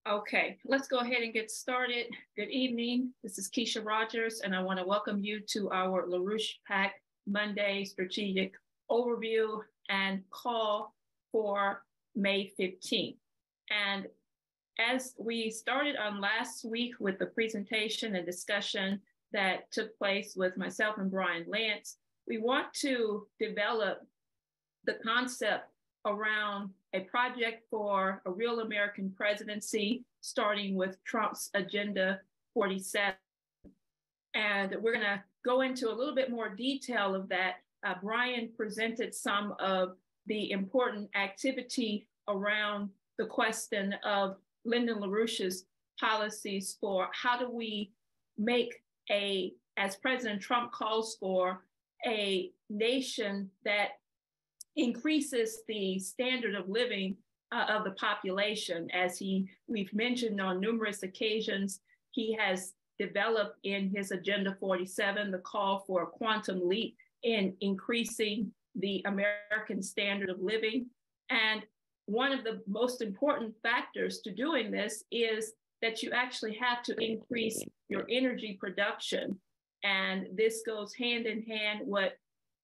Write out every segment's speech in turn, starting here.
Okay, let's go ahead and get started. Good evening. This is Kesha Rogers, and I want to welcome you to our LaRouchePAC Monday Strategic Overview and Call for May 15th. And as we started on last week with the presentation and discussion that took place with myself and Brian Lance, we want to develop the concept around a project for a real American presidency, starting with Trump's Agenda 47. And we're going to go into a little bit more detail of that. Brian presented some of the important activity around the question of Lyndon LaRouche's policies for how do we make as President Trump calls for, a nation that increases the standard of living of the population. As we've mentioned on numerous occasions, he has developed in his Agenda 47 the call for a quantum leap in increasing the American standard of living. And one of the most important factors to doing this is that you actually have to increase your energy production. And this goes hand in hand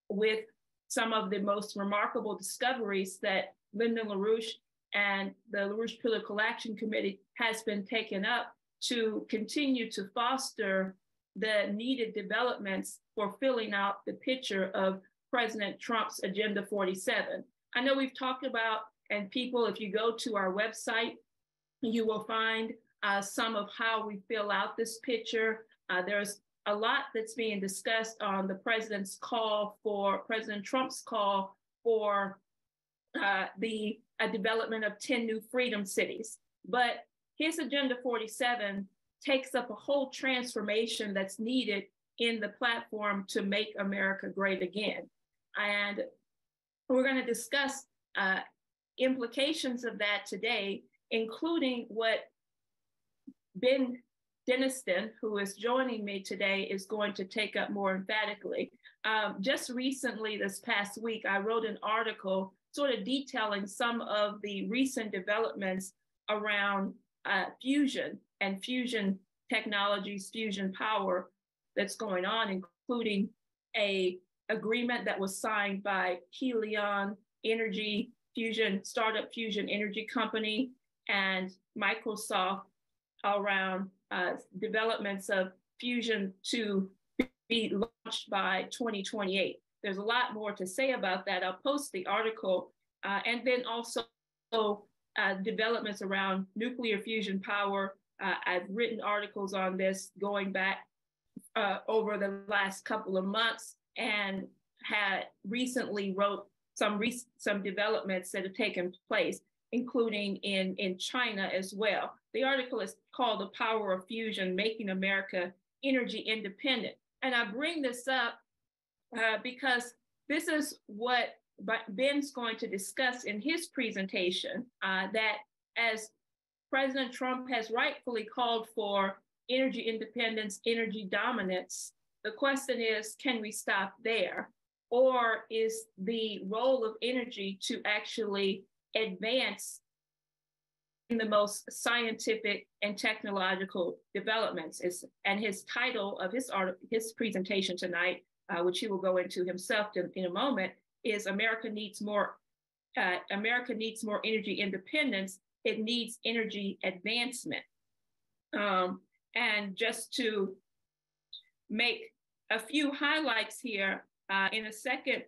with some of the most remarkable discoveries that Lyndon LaRouche and the LaRouche Political Action Committee has been taken up to continue to foster the needed developments for filling out the picture of President Trump's Agenda 47. I know we've talked about, and people, if you go to our website, you will find some of how we fill out this picture. There's a lot that's being discussed on the President Trump's call for the development of 10 new freedom cities. But his Agenda 47 takes up a whole transformation that's needed in the platform to make America great again. And we're going to discuss implications of that today, including what Deniston, who is joining me today, is going to take up more emphatically. Just recently, this past week, I wrote an article sort of detailing some of the recent developments around fusion and fusion technologies, fusion power that's going on, including an agreement that was signed by Helion Energy startup fusion energy company, and Microsoft around developments of fusion to be launched by 2028. There's a lot more to say about that. I'll post the article, and then also developments around nuclear fusion power. I've written articles on this going back over the last couple of months, and had recently wrote some developments that have taken place, including in China as well. The article is called The Power of Fusion, Making America Energy Independent. And I bring this up because this is what Ben's going to discuss in his presentation, that as President Trump has rightfully called for energy independence, energy dominance, the question is, can we stop there? Or is the role of energy to actually advance in the most scientific and technological developments? And his title of his presentation tonight, which he will go into himself in a moment, is America needs more energy independence. It needs energy advancement. And just to make a few highlights here, in a second,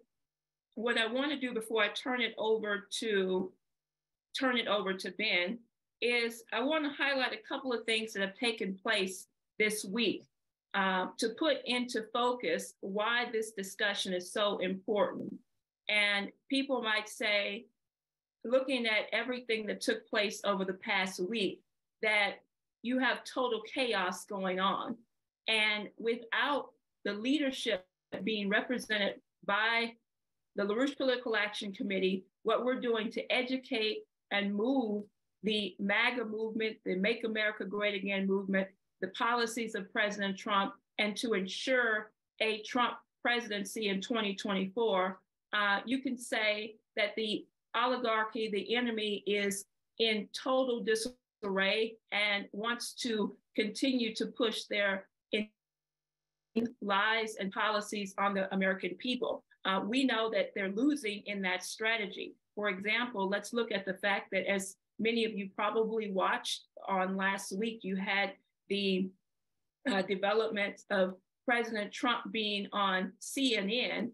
what I want to do before I turn it over to Ben is I want to highlight a couple of things that have taken place this week to put into focus why this discussion is so important. And people might say, looking at everything that took place over the past week, that you have total chaos going on. And without the leadership being represented by the LaRouche Political Action Committee, what we're doing to educate and move the MAGA movement, the Make America Great Again movement, the policies of President Trump, and to ensure a Trump presidency in 2024, you can say that the oligarchy, the enemy, is in total disarray and wants to continue to push their lies and policies on the American people. We know that they're losing in that strategy. For example, let's look at the fact that, as many of you probably watched on last week, you had the development of President Trump being on CNN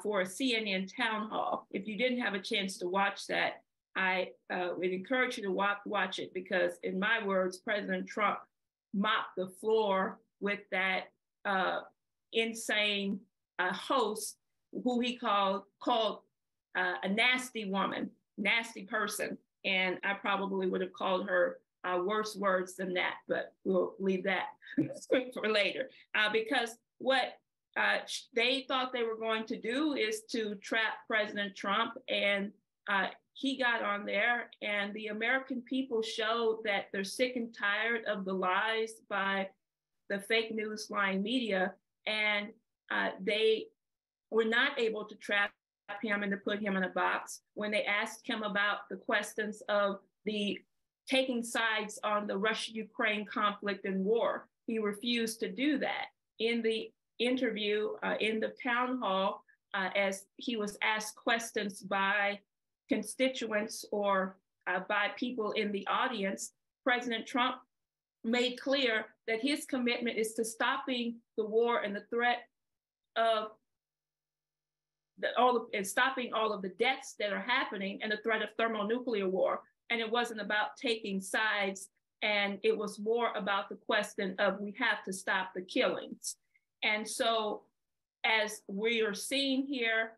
for a CNN town hall. If you didn't have a chance to watch that, I would encourage you to watch it, because in my words, President Trump mopped the floor with that insane host who he called a nasty woman, nasty person. And I probably would have called her worse words than that, but we'll leave that for later. Because what they thought they were going to do is to trap President Trump, and he got on there, and the American people showed that they're sick and tired of the lies by the fake news lying media, and they were not able to trap him and to put him in a box. When they asked him about the questions of the taking sides on the Russia-Ukraine conflict and war, he refused to do that. In the interview in the town hall, as he was asked questions by constituents or by people in the audience, President Trump made clear that his commitment is to stopping the war and the threat of stopping all of the deaths that are happening and the threat of thermonuclear war. And it wasn't about taking sides, and it was more about the question of we have to stop the killings. And so, as we are seeing here,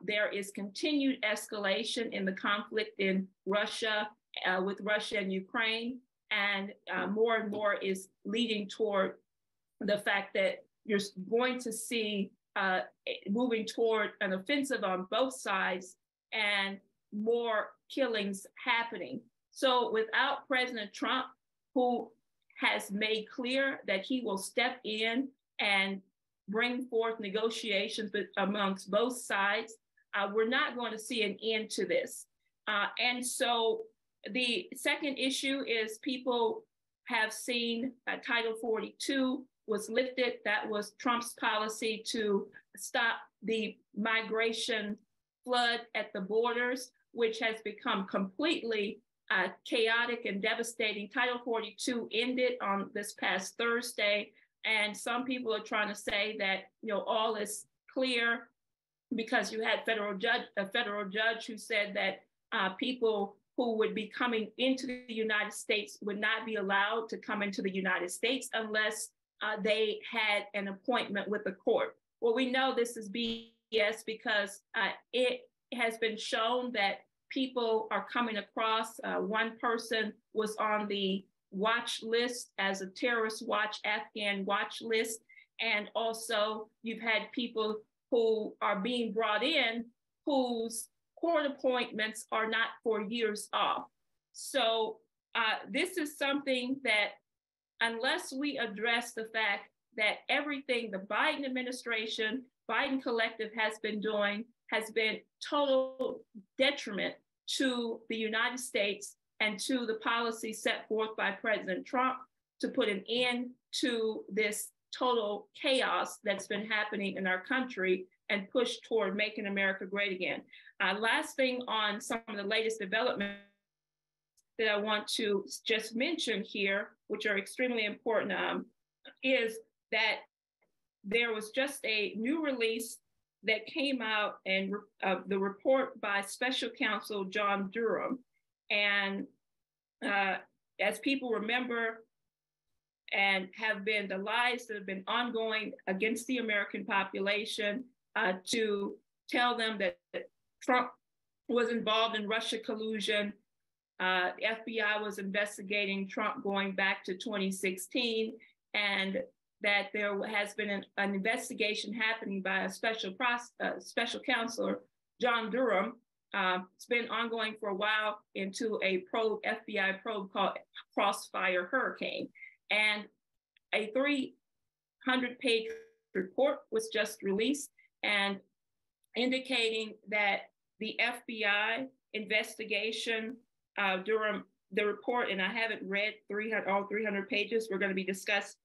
there is continued escalation in the conflict in Russia, with Russia and Ukraine, and more is leading toward the fact that you're going to see moving toward an offensive on both sides and more killings happening. So without President Trump, who has made clear that he will step in and bring forth negotiations amongst both sides, we're not going to see an end to this. And so the second issue is people have seen Title 42 was lifted. That was Trump's policy to stop the migration flood at the borders, which has become completely chaotic and devastating. Title 42 ended on this past Thursday, and some people are trying to say that all is clear because you had a federal judge who said that people who would be coming into the United States would not be allowed to come into the United States unless they had an appointment with the court. Well, we know this is BS because it has been shown that people are coming across. One person was on the watch list as a terrorist watch, Afghan watch list. And also you've had people who are being brought in whose court appointments are not for years off. So this is something that, unless we address the fact that everything the Biden administration, Biden collective has been doing has been total detriment to the United States and to the policy set forth by President Trump to put an end to this total chaos that's been happening in our country and push toward making America great again. Last thing on some of the latest developments that I want to just mention here, which are extremely important, is that there was just a new release that came out, and the report by Special Counsel John Durham. And as people remember, and have been the lies that have been ongoing against the American population, to tell them that Trump was involved in Russia collusion. The FBI was investigating Trump going back to 2016, and that there has been an investigation happening by a special counselor, John Durham. It's been ongoing for a while into a FBI probe called Crossfire Hurricane. And a 300-page report was just released and indicating that the FBI investigation, Durham the report, and I haven't read all 300 pages. We're going to be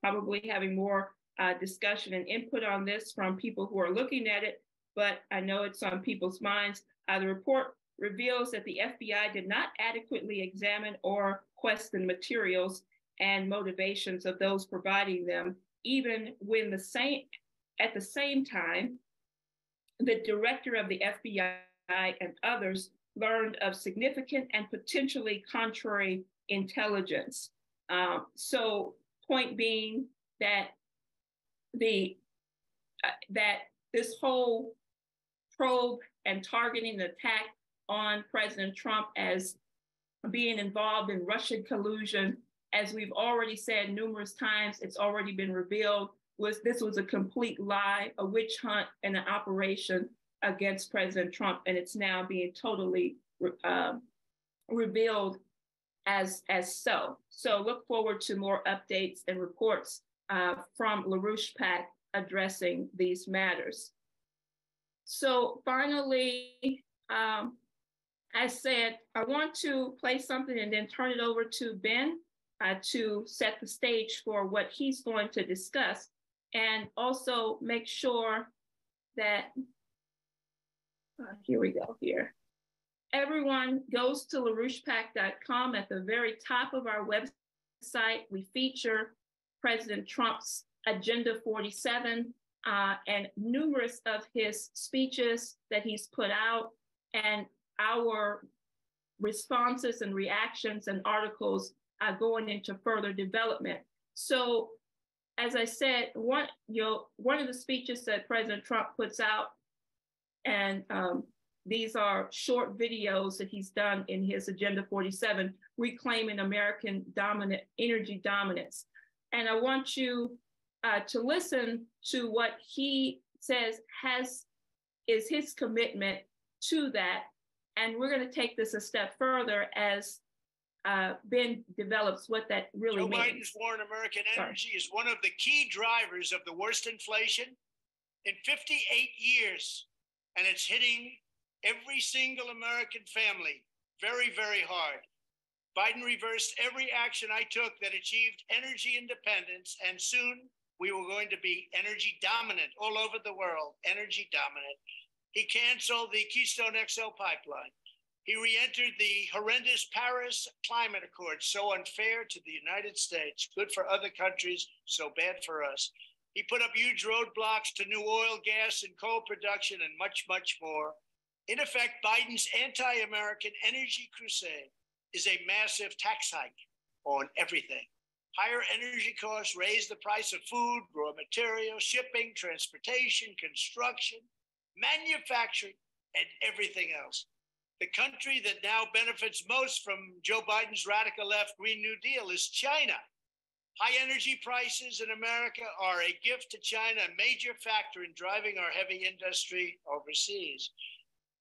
probably having more discussion and input on this from people who are looking at it, but I know it's on people's minds. The report reveals that the FBI did not adequately examine or question materials and motivations of those providing them, even when at the same time, the director of the FBI and others learned of significant and potentially contrary intelligence. So point being that that this whole probe and targeting attack on President Trump as being involved in Russian collusion, as we've already said numerous times, it's already been revealed, this was a complete lie, a witch hunt, and an operation against President Trump, and it's now being totally revealed as so. So look forward to more updates and reports from LaRouchePAC addressing these matters. So finally, as said, I want to play something and then turn it over to Ben to set the stage for what he's going to discuss, and also make sure that, here we go here. Everyone goes to LaRouchePAC.com. At the very top of our website, we feature President Trump's Agenda 47 and numerous of his speeches that he's put out, and our responses and reactions and articles going into further development. So, as I said, one of the speeches that President Trump puts out, and these are short videos that he's done in his Agenda 47, reclaiming American energy dominance. And I want you to listen to what he says is his commitment to that. And we're going to take this a step further as Ben develops what that really means. Joe Biden's war on American energy is one of the key drivers of the worst inflation in 58 years. And it's hitting every single American family very, very hard. Biden reversed every action I took that achieved energy independence, and soon we were going to be energy dominant all over the world, energy dominant. He canceled the Keystone XL pipeline. He re-entered the horrendous Paris Climate Accord, so unfair to the United States, good for other countries, so bad for us. He put up huge roadblocks to new oil, gas, and coal production, and much, much more. In effect, Biden's anti-American energy crusade is a massive tax hike on everything. Higher energy costs raise the price of food, raw materials, shipping, transportation, construction, manufacturing, and everything else. The country that now benefits most from Joe Biden's radical left Green New Deal is China. High energy prices in America are a gift to China, a major factor in driving our heavy industry overseas.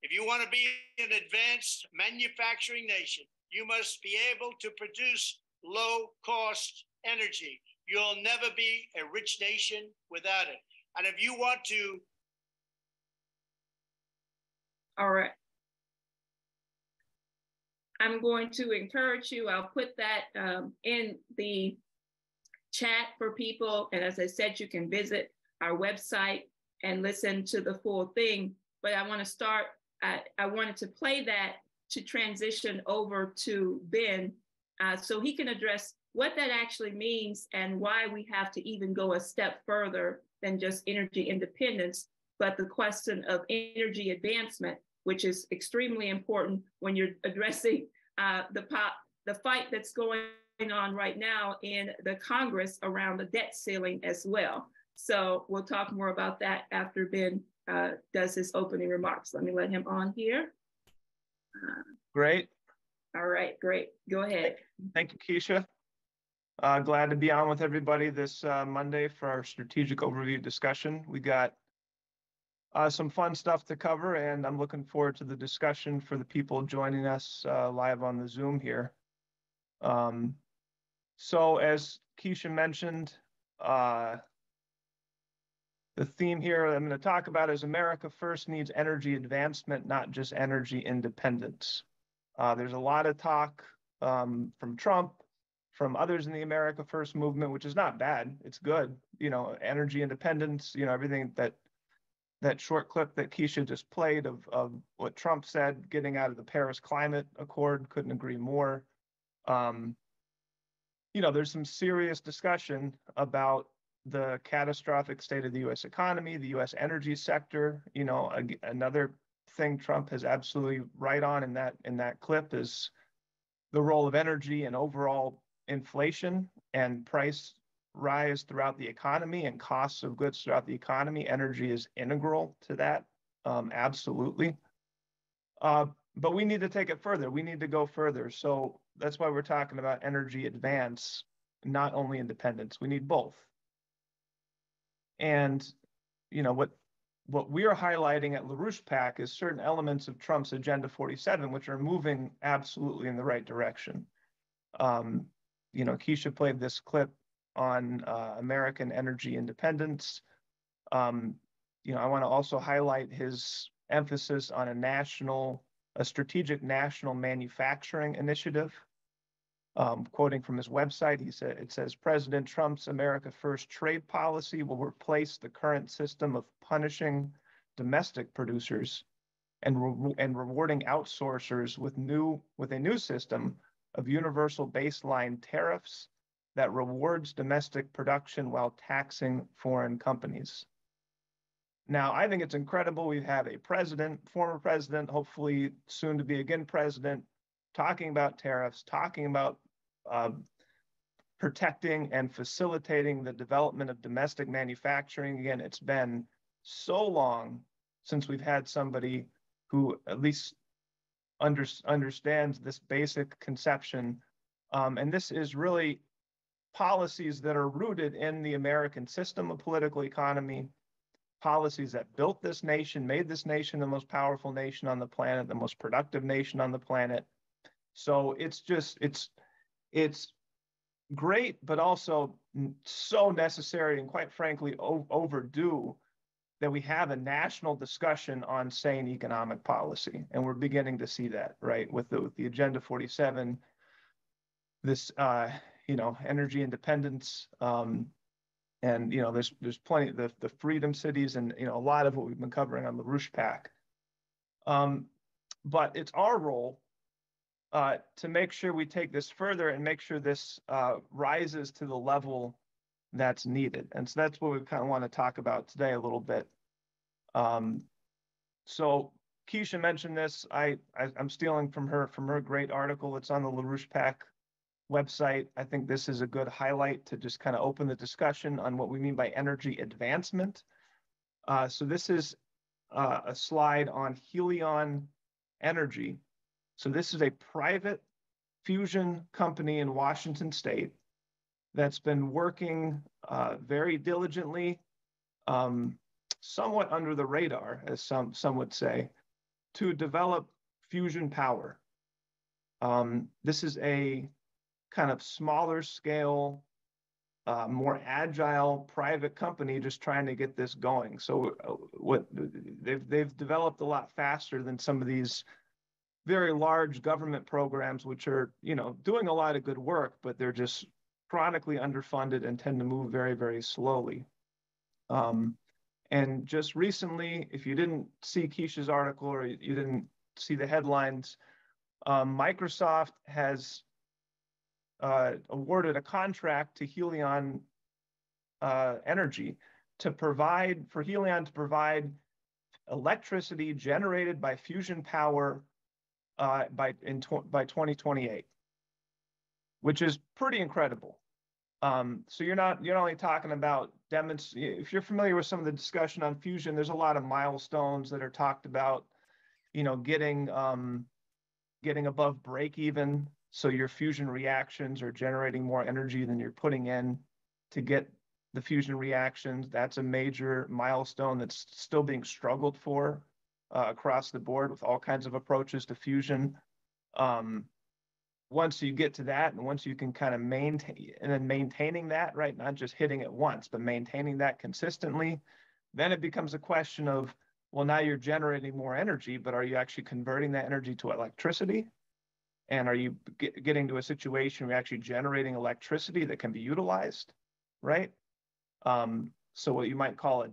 If you want to be an advanced manufacturing nation, you must be able to produce low-cost energy. You'll never be a rich nation without it. And if you want to... All right. I'm going to encourage you. I'll put that in the chat for people. And as I said, you can visit our website and listen to the full thing. But I want to start, I wanted to play that to transition over to Ben so he can address what that actually means and why we have to even go a step further than just energy independence, but the question of energy advancement, which is extremely important when you're addressing the fight that's going on right now in the Congress around the debt ceiling as well. So we'll talk more about that after Ben does his opening remarks. Let me let him on here. Great. All right, great. Go ahead. Thank you, Kesha. Glad to be on with everybody this Monday for our strategic overview discussion. We got some fun stuff to cover, and I'm looking forward to the discussion for the people joining us live on the Zoom here. So as Kesha mentioned, the theme here I'm going to talk about is America first needs energy advancement, not just energy independence. There's a lot of talk from Trump, from others in the America First movement, which is not bad. It's good. Energy independence, everything that short clip that Kesha just played of what Trump said, getting out of the Paris Climate Accord, couldn't agree more. There's some serious discussion about the catastrophic state of the U.S. economy, the U.S. energy sector. Another thing Trump has absolutely right on in that clip is the role of energy and overall inflation and price rise throughout the economy and costs of goods throughout the economy. Energy is integral to that, absolutely. But we need to take it further. We need to go further. So that's why we're talking about energy advance, not only independence. We need both. And what we are highlighting at LaRouchePAC is certain elements of Trump's Agenda 47, which are moving absolutely in the right direction. Kesha played this clip on American energy independence. I want to also highlight his emphasis on a strategic national manufacturing initiative. Quoting from his website, it says, President Trump's America First trade policy will replace the current system of punishing domestic producers and rewarding outsourcers with a new system of universal baseline tariffs that rewards domestic production while taxing foreign companies. Now, I think it's incredible. We have a former president, hopefully soon to be again president, talking about tariffs, talking about protecting and facilitating the development of domestic manufacturing. Again, it's been so long since we've had somebody who at least understands this basic conception. And this is really policies that are rooted in the American system of political economy, policies that built this nation, made this nation the most powerful nation on the planet, the most productive nation on the planet. So it's great, but also so necessary and quite frankly overdue that we have a national discussion on sane economic policy. And we're beginning to see that, right, with the Agenda 47, this energy independence, and there's plenty of the freedom cities and a lot of what we've been covering on LaRouchePAC. But it's our role to make sure we take this further and make sure this rises to the level that's needed. And so that's what we kind of want to talk about today a little bit. So Kesha mentioned this. I'm stealing from her great article. It's on the LaRouchePAC website. I think this is a good highlight to just kind of open the discussion on what we mean by energy advancement. So this is a slide on Helion Energy. So this is a private fusion company in Washington State that's been working very diligently, somewhat under the radar, as some would say, to develop fusion power. This is a kind of smaller scale, more agile private company just trying to get this going. So what they've developed a lot faster than some of these very large government programs, which are doing a lot of good work, but they're just chronically underfunded and tend to move very, very slowly. And just recently, if you didn't see Kesha's article or you didn't see the headlines, Microsoft has awarded a contract to Helion Energy to provide electricity generated by fusion power by 2028, which is pretty incredible. So you're not only talking about if you're familiar with some of the discussion on fusion, there's a lot of milestones that are talked about, getting above break even. So your fusion reactions are generating more energy than you're putting in to get the fusion reactions. That's a major milestone that's still being struggled for across the board with all kinds of approaches to fusion. Once you get to that, and once you can kind of maintaining that, right, not just hitting it once, but maintaining that consistently, then it becomes a question of, well, now you're generating more energy, but are you actually converting that energy to electricity? And are you getting to a situation where you're actually generating electricity that can be utilized, right? So what you might call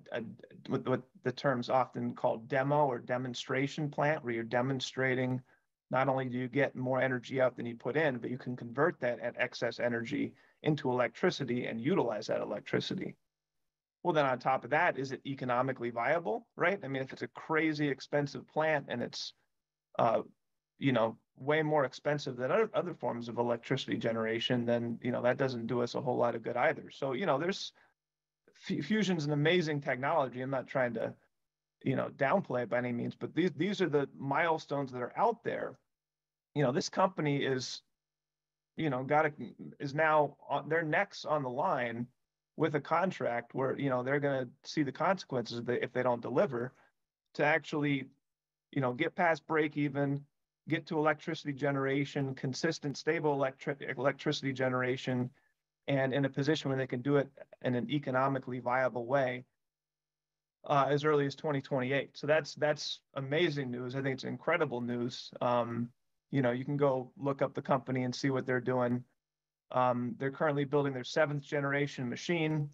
what the term's often called demo or demonstration plant, where you're demonstrating not only do you get more energy out than you put in, but you can convert that at excess energy into electricity and utilize that electricity. Well, then on top of that, is it economically viable, right? I mean, if it's a crazy expensive plant and it's, way more expensive than other forms of electricity generation, then, that doesn't do us a whole lot of good either. So, there's fusion's an amazing technology. I'm not trying to, downplay it by any means, but these are the milestones that are out there. This company is, is now on their necks on the line with a contract where, they're going to see the consequences if they don't deliver to actually, get past break even, get to electricity generation, consistent, stable electricity generation, and in a position where they can do it in an economically viable way as early as 2028. So that's amazing news. I think it's incredible news. You can go look up the company and see what they're doing. They're currently building their 7th generation machine,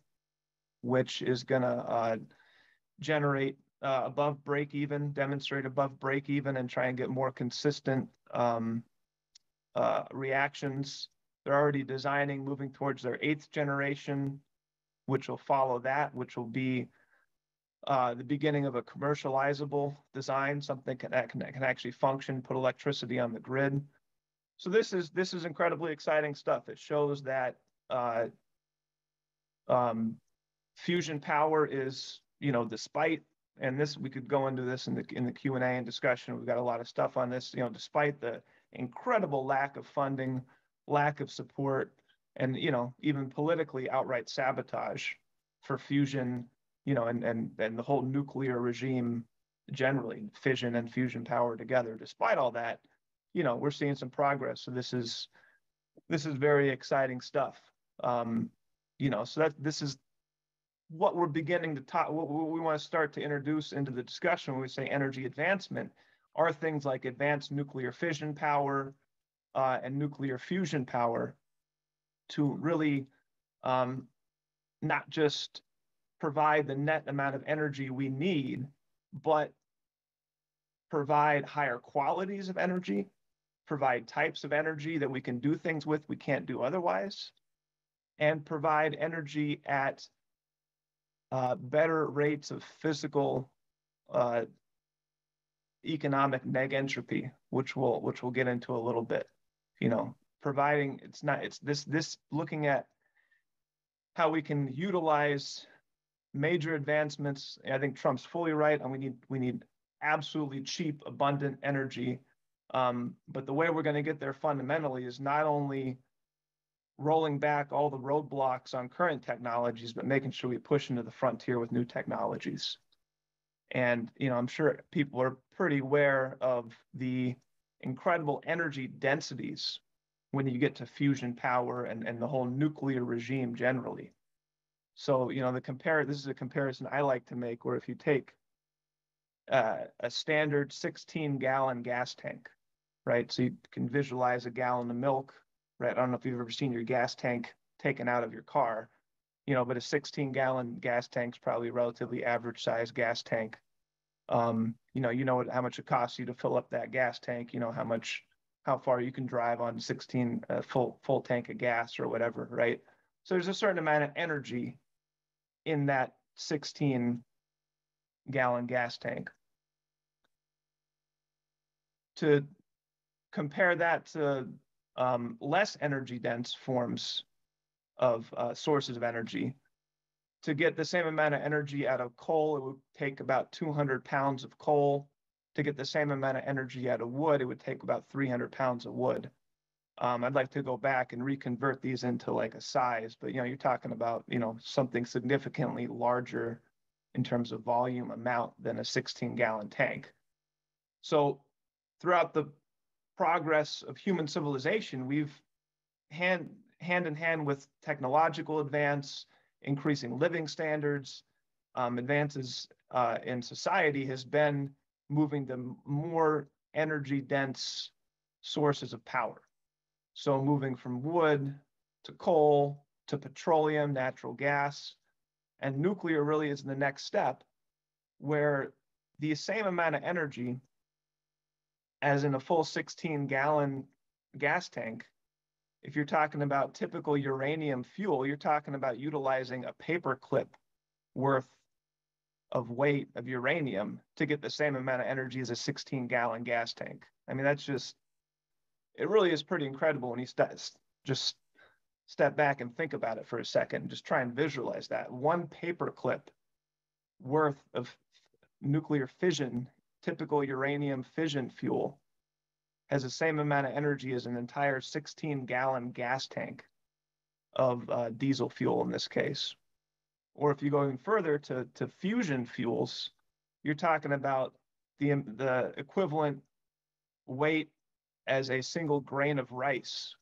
which is going to generate above break even, demonstrate above break even, and try and get more consistent reactions. They're already designing, moving towards their 8th generation, which will follow that, which will be the beginning of a commercializable design, something that can actually function, put electricity on the grid. So this is incredibly exciting stuff. It shows that fusion power is, despite, and this we could go into this in the Q&A and discussion. We've got a lot of stuff on this. Despite the incredible lack of funding, lack of support, and even politically outright sabotage for fusion, and the whole nuclear regime generally, fission and fusion power together. Despite all that, we're seeing some progress. So this is very exciting stuff. So this is what we're beginning to talk, what we want to start to introduce into the discussion when we say energy advancement are things like advanced nuclear fission power and nuclear fusion power to really not just provide the net amount of energy we need, but provide higher qualities of energy, provide types of energy that we can do things with we can't do otherwise, and provide energy at better rates of physical economic neg entropy, which we'll get into a little bit. Providing this looking at how we can utilize major advancements. I think Trump's fully right, and we need absolutely cheap, abundant energy. But the way we're going to get there fundamentally is not only rolling back all the roadblocks on current technologies, but making sure we push into the frontier with new technologies. And, I'm sure people are pretty aware of the incredible energy densities when you get to fusion power and the whole nuclear regime generally. So, this is a comparison I like to make, where if you take a standard 16-gallon gas tank, right? So you can visualize a gallon of milk, right? I don't know if you've ever seen your gas tank taken out of your car, but a 16-gallon gas tank is probably a relatively average size gas tank. How much it costs you to fill up that gas tank, how far you can drive on 16 full tank of gas or whatever, right? So there's a certain amount of energy in that 16-gallon gas tank. To compare that to less energy dense forms of sources of energy, to get the same amount of energy out of coal, it would take about 200 pounds of coal. To get the same amount of energy out of wood, it would take about 300 pounds of wood. I'd like to go back and reconvert these into like a size, but you're talking about something significantly larger in terms of volume amount than a 16-gallon tank. So throughout the progress of human civilization, we've hand in hand with technological advance, increasing living standards, advances in society has been moving to more energy dense sources of power. So moving from wood to coal to petroleum, natural gas, and nuclear really is the next step, where the same amount of energy as in a full 16-gallon gas tank, if you're talking about typical uranium fuel, you're talking about utilizing a paper clip worth of weight of uranium to get the same amount of energy as a 16-gallon gas tank. I mean, that's just, it really is pretty incredible when you just step back and think about it for a second. Just try and visualize that. One paper clip worth of nuclear fission, typical uranium fission fuel, has the same amount of energy as an entire 16-gallon gas tank of diesel fuel in this case. Or if you go even further to fusion fuels, you're talking about the equivalent weight as a single grain of rice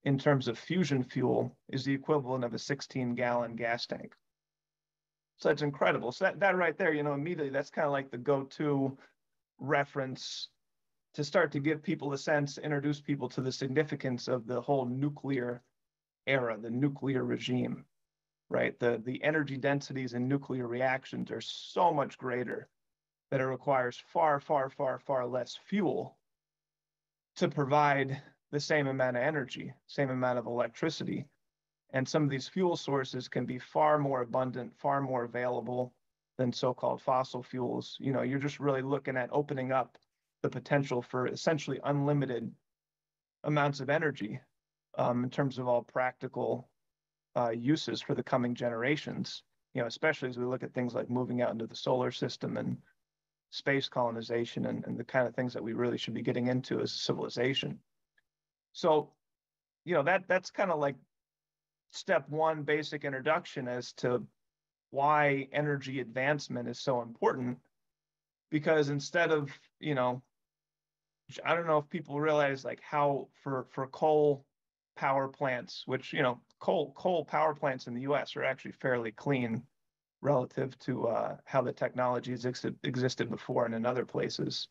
in terms of fusion fuel is the equivalent of a 16-gallon gas tank. So that's incredible. So that right there, immediately that's kind of like the go-to reference to start to give people a sense, introduce people to the significance of the whole nuclear era, the nuclear regime, right? The energy densities in nuclear reactions are so much greater that it requires far, far, far, far less fuel to provide the same amount of energy, same amount of electricity. And some of these fuel sources can be far more abundant, far more available than so-called fossil fuels. You're just really looking at opening up the potential for essentially unlimited amounts of energy in terms of all practical uses for the coming generations, especially as we look at things like moving out into the solar system and space colonization and the kind of things that we really should be getting into as a civilization. So, that's kind of like step one, basic introduction as to why energy advancement is so important. Because instead of, I don't know if people realize like how for coal power plants, which, coal power plants in the US are actually fairly clean relative to how the technology existed before and in other places.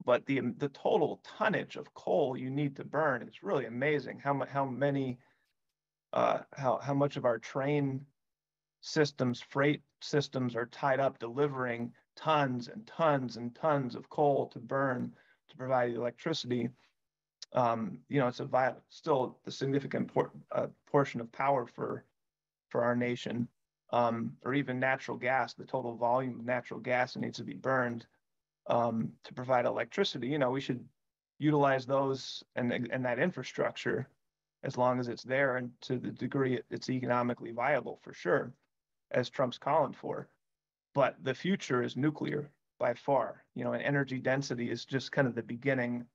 But the total tonnage of coal you need to burn is really amazing. How much of our train systems, freight systems are tied up delivering tons and tons and tons of coal to burn to provide electricity. It's still a significant portion of power for our nation, or even natural gas. The total volume of natural gas that needs to be burned to provide electricity. We should utilize those and that infrastructure as long as it's there and to the degree it's economically viable, for sure, as Trump's calling for. But the future is nuclear by far, and energy density is just kind of the beginning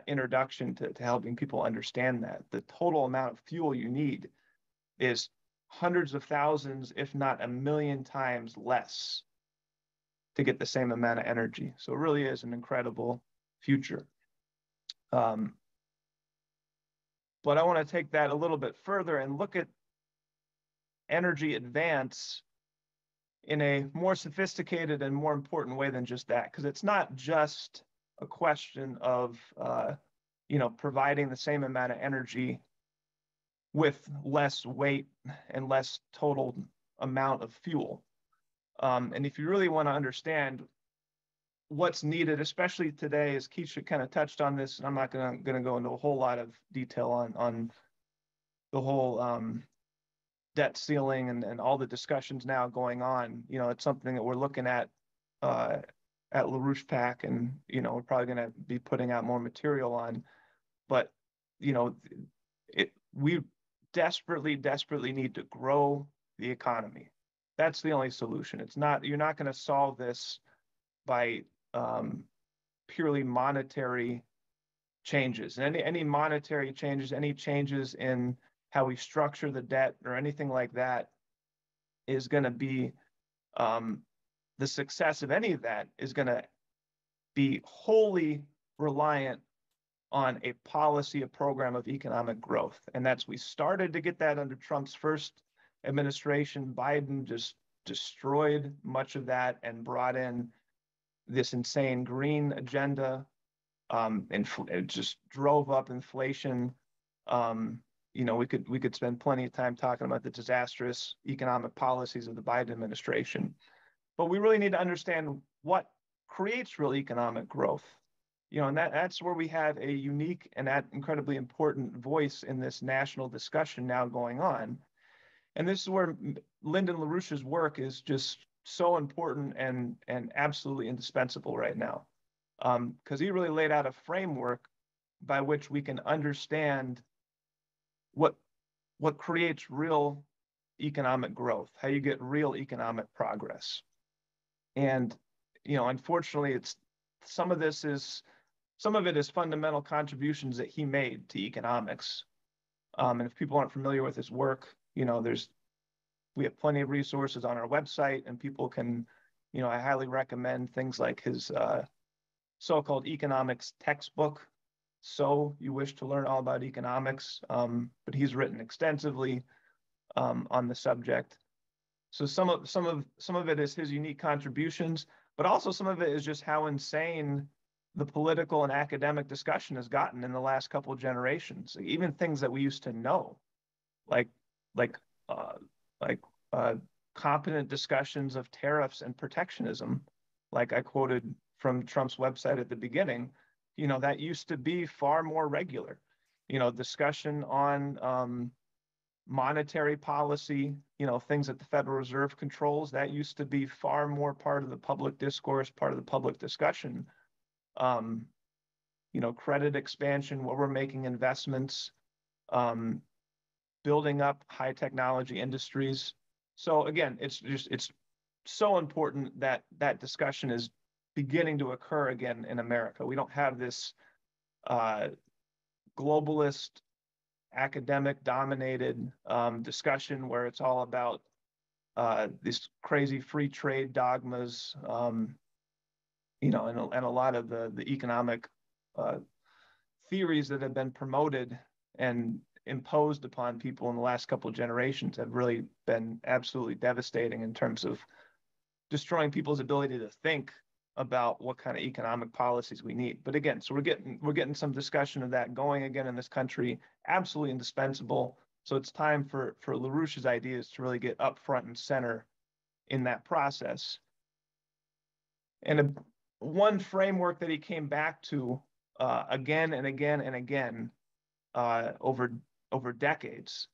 introduction to helping people understand that. The total amount of fuel you need is hundreds of thousands, if not 1 million times less to get the same amount of energy. So it really is an incredible future. But I want to take that a little bit further and look at energy advance in a more sophisticated and more important way than just that, because it's not just a question of providing the same amount of energy with less weight and less total amount of fuel. And if you really want to understand what's needed, especially today, as Kesha kind of touched on this, and I'm not going to go into a whole lot of detail on the whole debt ceiling and all the discussions now going on. It's something that we're looking at LaRouchePAC, and we're probably going to be putting out more material on. But we desperately need to grow the economy. That's the only solution. You're not going to solve this by purely monetary changes. And any monetary changes, any changes in how we structure the debt or anything like that is going to be the success of any of that is going to be wholly reliant on a policy, a program of economic growth. And we started to get that under Trump's first administration. Biden just destroyed much of that and brought in this insane green agenda, and it just drove up inflation. We could spend plenty of time talking about the disastrous economic policies of the Biden administration, but we really need to understand what creates real economic growth. And that's where we have a unique and that incredibly important voice in this national discussion now going on. And this is where Lyndon LaRouche's work is just so important and absolutely indispensable right now, because he really laid out a framework by which we can understand what creates real economic growth, how you get real economic progress. And unfortunately, some of it is fundamental contributions that he made to economics. And if people aren't familiar with his work, we have plenty of resources on our website, and people can, I highly recommend things like his so-called economics textbook. So you wish to learn all about economics, but he's written extensively on the subject. So some of it is his unique contributions, but also some of it is just how insane the political and academic discussion has gotten in the last couple of generations. Even things that we used to know, like competent discussions of tariffs and protectionism, like I quoted from Trump's website at the beginning, that used to be far more regular. Discussion on monetary policy, things that the Federal Reserve controls, that used to be far more part of the public discourse, part of the public discussion. Credit expansion, where we're making investments, building up high technology industries. So again, it's so important that that discussion is beginning to occur again in America. We don't have this globalist, academic dominated discussion where it's all about these crazy free trade dogmas, and a lot of the economic theories that have been promoted and imposed upon people in the last couple of generations have really been absolutely devastating in terms of destroying people's ability to think about what kind of economic policies we need. But again, so we're getting some discussion of that going again in this country, absolutely indispensable. So it's time for LaRouche's ideas to really get up front and center in that process. And one framework that he came back to again and again and again over decades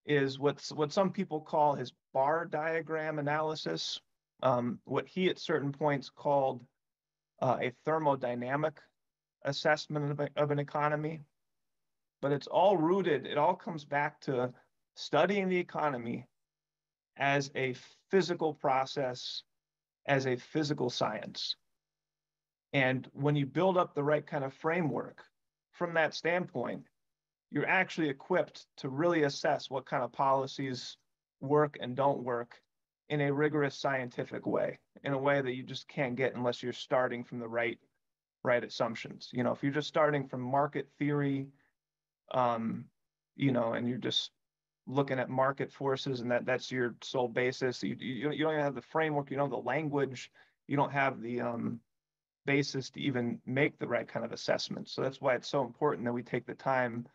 is what some people call his bar diagram analysis, what he at certain points called a thermodynamic assessment of an economy. But it all comes back to studying the economy as a physical process, as a physical science. And when you build up the right kind of framework from that standpoint, you're actually equipped to really assess what kind of policies work and don't work in a rigorous scientific way, in a way that you just can't get unless you're starting from the right assumptions. If you're just starting from market theory, and you're just looking at market forces and that's your sole basis, you don't even have the framework, you don't have the language, you don't have the basis to even make the right kind of assessment. So that's why it's so important that we take the time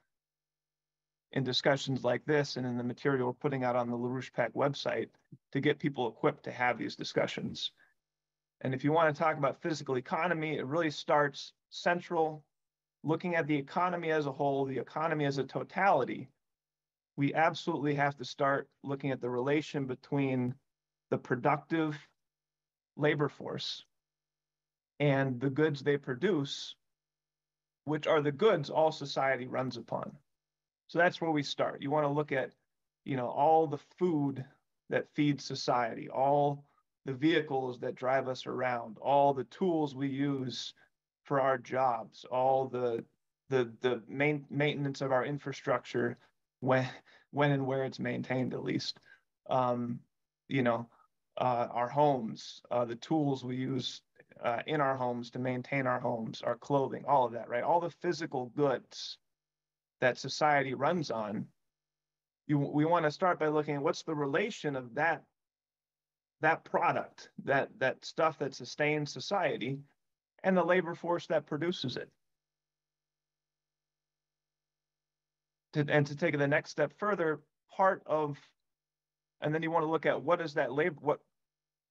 in discussions like this and in the material we're putting out on the LaRouchePAC website to get people equipped to have these discussions. And if you want to talk about physical economy, it really starts central, looking at the economy as a whole, the economy as a totality. We absolutely have to start looking at the relation between the productive labor force and the goods they produce, which are the goods all society runs upon. So that's where we start. You want to look at, all the food that feeds society, all the vehicles that drive us around, all the tools we use for our jobs, all the maintenance of our infrastructure when and where it's maintained, at least. Our homes, the tools we use in our homes to maintain our homes, our clothing, all of that, right? All the physical goods that society runs on. We want to start by looking at what's the relation of that product, that stuff that sustains society, and the labor force that produces it. And to take it the next step further, and then you want to look at what is that labor,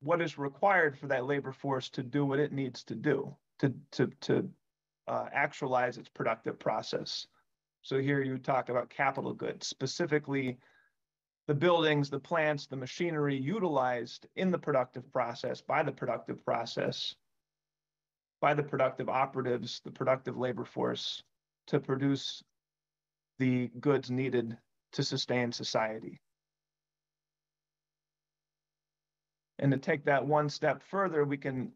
what is required for that labor force to do what it needs to do to actualize its productive process. So here you talk about capital goods, specifically the buildings, the plants, the machinery utilized in the productive process, by the productive operatives, the productive labor force to produce the goods needed to sustain society. And to take that one step further, Mr.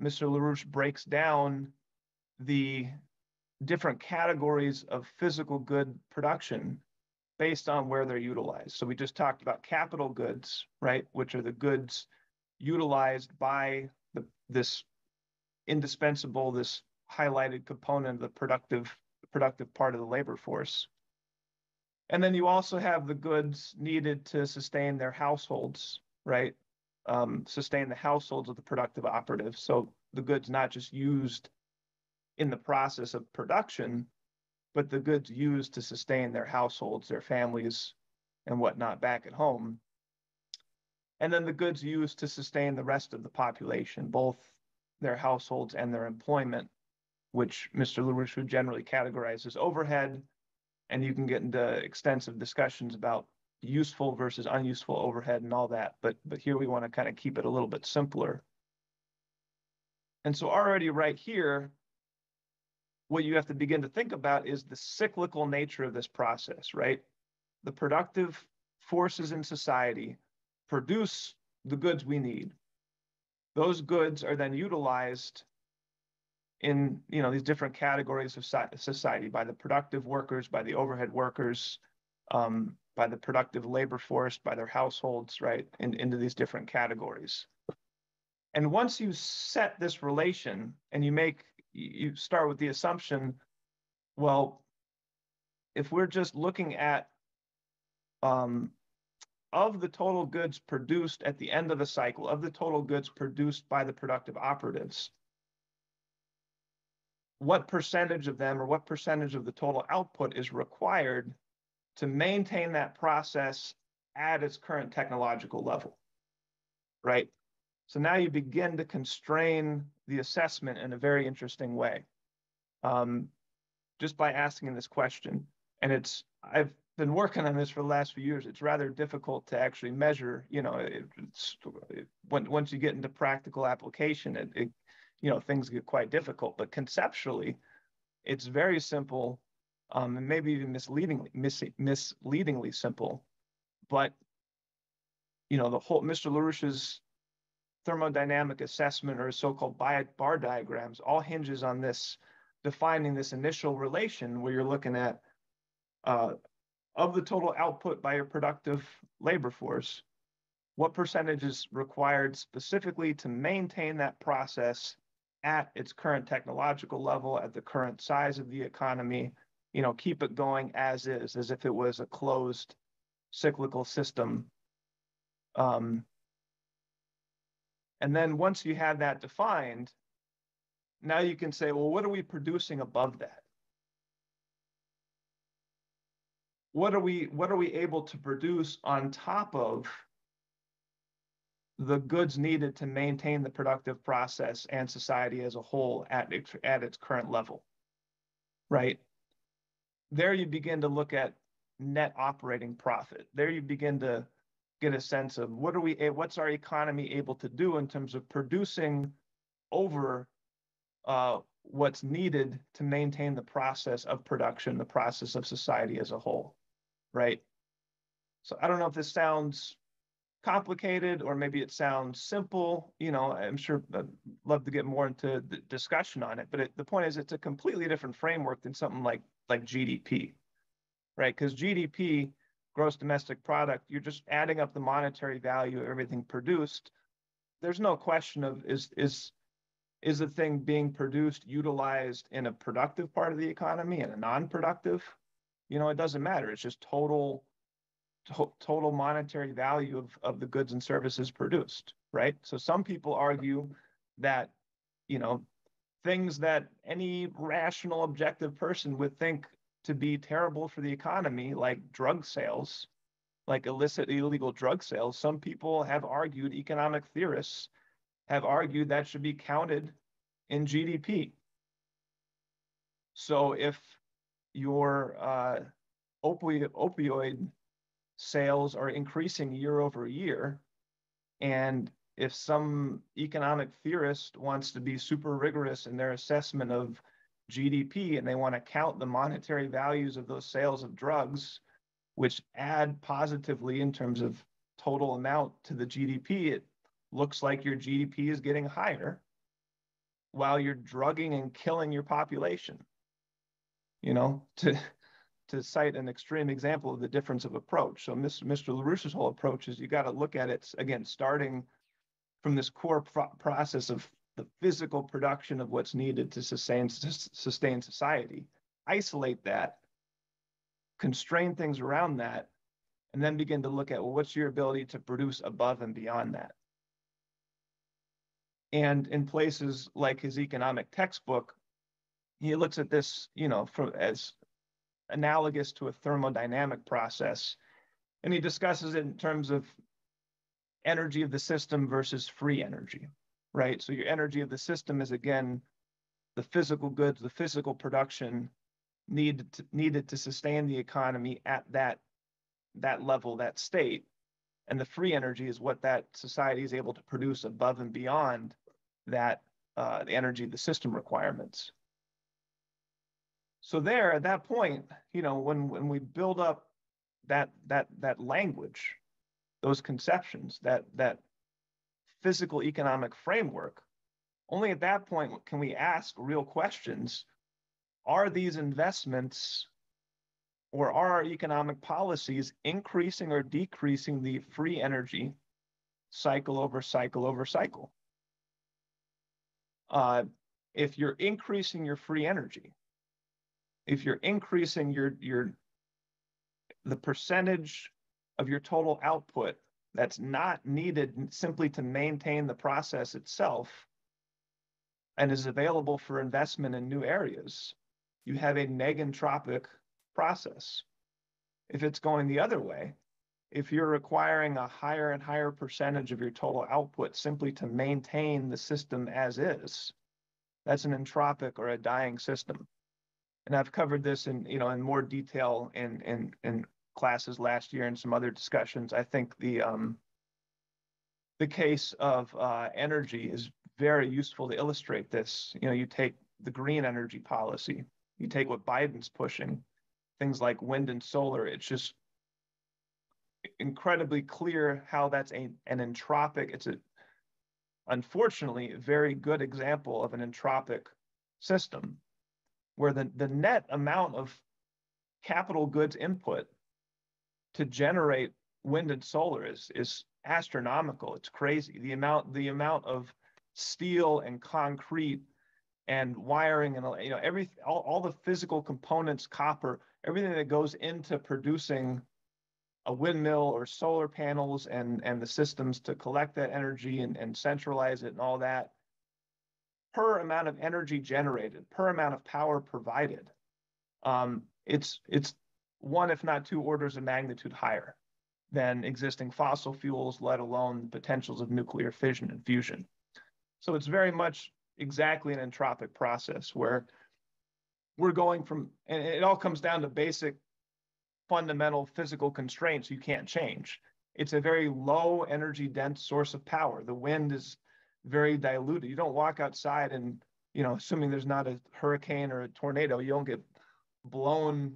LaRouche breaks down the different categories of physical good production based on where they're utilized. So we just talked about capital goods, right, which are the goods utilized by this indispensable, this highlighted component of the productive part of the labor force. And then you also have the goods needed to sustain their households, right? Sustain the households of the productive operatives. So the goods not just used in the process of production, but the goods used to sustain their households, their families, and whatnot back at home. And then the goods used to sustain the rest of the population, both their households and their employment, which Mr. LaRouche would generally categorize as overhead. And you can get into extensive discussions about useful versus unuseful overhead and all that. But here we want to kind of keep it a little bit simpler. And so already right here, what you have to begin to think about is the cyclical nature of this process, right? The productive forces in society produce the goods we need. Those goods are then utilized in these different categories of society by the productive workers, by the overhead workers, by the productive labor force, by their households, right, into these different categories. And once you set this relation and you start with the assumption, well, if we're just looking at of the total goods produced at the end of the cycle, of the total goods produced by the productive operatives, what percentage of them or what percentage of the total output is required to maintain that process at its current technological level, right? So now you begin to constrain the assessment in a very interesting way, just by asking this question. And I've been working on this for the last few years. It's rather difficult to actually measure, once you get into practical application, things get quite difficult. But conceptually, it's very simple, and maybe even misleadingly simple. But the whole Mr. LaRouche's thermodynamic assessment, or so-called bar diagrams, all hinges on this, defining this initial relation where you're looking at of the total output by your productive labor force, what percentage is required specifically to maintain that process at its current technological level, at the current size of the economy, keep it going as is, as if it was a closed cyclical system. And then once you have that defined, now you can say, well, what are we producing above that? What are we able to produce on top of the goods needed to maintain the productive process and society as a whole at its current level, right? There you begin to look at net operating profit. There you begin to get a sense of what's our economy able to do in terms of producing over what's needed to maintain the process of production, the process of society as a whole, right? So I don't know if this sounds complicated or maybe it sounds simple. I'm sure I'd love to get more into the discussion on it, but the point is it's a completely different framework than something like GDP, right? Because GDP, gross domestic product, you're just adding up the monetary value of everything produced. There's no question of is the thing being produced utilized in a productive part of the economy and a non-productive? It doesn't matter. It's just total total monetary value of the goods and services produced, right? So some people argue that, you know, things that any rational, objective person would think to be terrible for the economy, like drug sales, like illicit, illegal drug sales, some people have argued, economic theorists have argued that should be counted in GDP. So if your opioid sales are increasing year over year, and if some economic theorist wants to be super rigorous in their assessment of GDP and they want to count the monetary values of those sales of drugs, which add positively in terms of total amount to the GDP, it looks like your GDP is getting higher while you're drugging and killing your population. You know, to cite an extreme example of the difference of approach. So Mr. LaRouche's whole approach is you got to look at it, again, starting from this core process of the physical production of what's needed to sustain society, isolate that, constrain things around that, and then begin to look at, well, what's your ability to produce above and beyond that? And in places like his economic textbook, he looks at this, you know, as analogous to a thermodynamic process. And he discusses it in terms of energy of the system versus free energy, right? So your energy of the system is, again, the physical goods, the physical production needed to sustain the economy at that level, that state. And the free energy is what that society is able to produce above and beyond that, the energy of the system requirements. So there, at that point, you know, when we build up that language, those conceptions, that physical economic framework, only at that point can we ask real questions. Are these investments or are our economic policies increasing or decreasing the free energy cycle over cycle over cycle? If you're increasing your free energy, if you're increasing the percentage of your total output that's not needed simply to maintain the process itself and is available for investment in new areas, you have a negentropic process. If it's going the other way, if you're requiring a higher and higher percentage of your total output simply to maintain the system as is, that's an entropic or a dying system. And I've covered this in more detail in classes last year and some other discussions. I think the case of energy is very useful to illustrate this. You know, you take the green energy policy, you take what Biden's pushing, things like wind and solar. It's just incredibly clear how that's an entropic. It's unfortunately a very good example of an entropic system, where the net amount of capital goods input to generate wind and solar is astronomical. It's crazy. The amount of steel and concrete and wiring and all the physical components, copper, everything that goes into producing a windmill or solar panels and the systems to collect that energy and centralize it and all that, per amount of energy generated, per amount of power provided, it's one, if not two orders of magnitude higher than existing fossil fuels, let alone the potentials of nuclear fission and fusion. So it's very much exactly an entropic process where we're going from, and it all comes down to basic fundamental physical constraints you can't change. It's a very low energy dense source of power. The wind is very diluted. You don't walk outside and, assuming there's not a hurricane or a tornado, you don't get blown,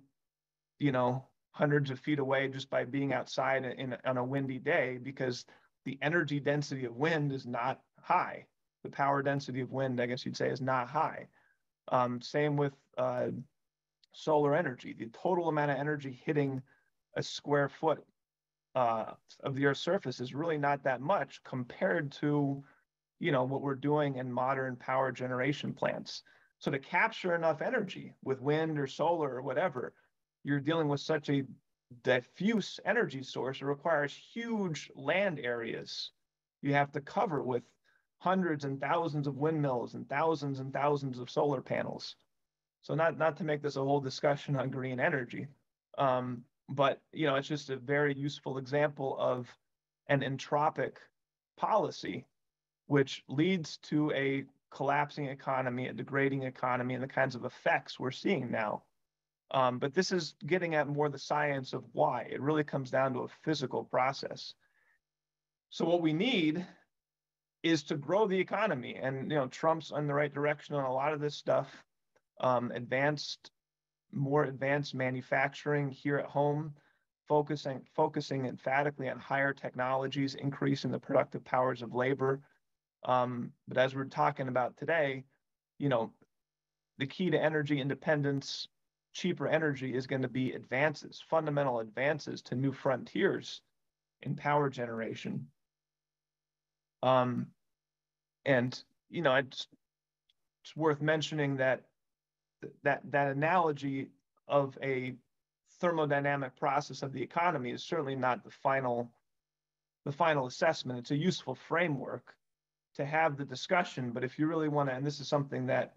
hundreds of feet away just by being outside on a windy day, because the energy density of wind is not high. The power density of wind, I guess you'd say, is not high. Same with solar energy. The total amount of energy hitting a square foot of the Earth's surface is really not that much compared to, what we're doing in modern power generation plants. So to capture enough energy with wind or solar or whatever, you're dealing with such a diffuse energy source, it requires huge land areas. You have to cover with hundreds and thousands of windmills and thousands of solar panels. So not to make this a whole discussion on green energy, but it's just a very useful example of an entropic policy, which leads to a collapsing economy, a degrading economy, and the kinds of effects we're seeing now. But this is getting at more the science of why. It really comes down to a physical process. So what we need is to grow the economy, and Trump's in the right direction on a lot of this stuff. More advanced manufacturing here at home, focusing emphatically on higher technologies, increasing the productive powers of labor. But as we're talking about today, the key to energy independence, cheaper energy, is going to be advances, fundamental advances to new frontiers in power generation. And it's worth mentioning that analogy of a thermodynamic process of the economy is certainly not the final assessment. It's a useful framework to have the discussion, but if you really want to, and this is something that